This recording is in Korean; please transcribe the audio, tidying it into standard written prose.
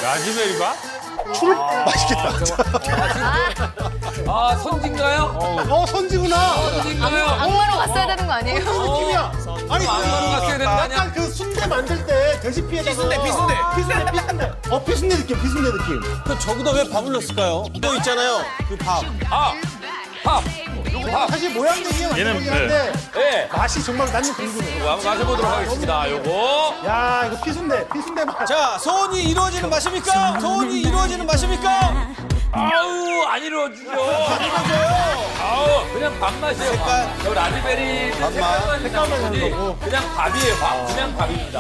라즈베리바? 맛있겠다. 아, 선지인가요? 선지구나. 선지인가요? 악마로 갔어야 되는 거 아니에요? 느낌이야. 아니, 악마로 갔어야 되는 거 아니야? 약간 그 순대 만들 때 돼지피에다가 피순대. 피순대 느낌. 그 저기다 왜 밥을 넣었을까요? 또 있잖아요. 그 밥. 밥. 사실 모양적이게 만들긴 한데 네. 맛이 정말 나는 궁금해. 한번 마셔보도록 하겠습니다. 요거. 야, 이거 피순대 맛. 자, 소원이 이루어지는 맛입니까? 소원이 이루어지는 맛입니까? 아우, 안 이루어지죠. 아우, 그냥 밥맛이에요. 색깔. 저 라즈베리 밥맛. 색깔만 생각하지 그냥 밥이에요, 밥. 그냥 밥입니다.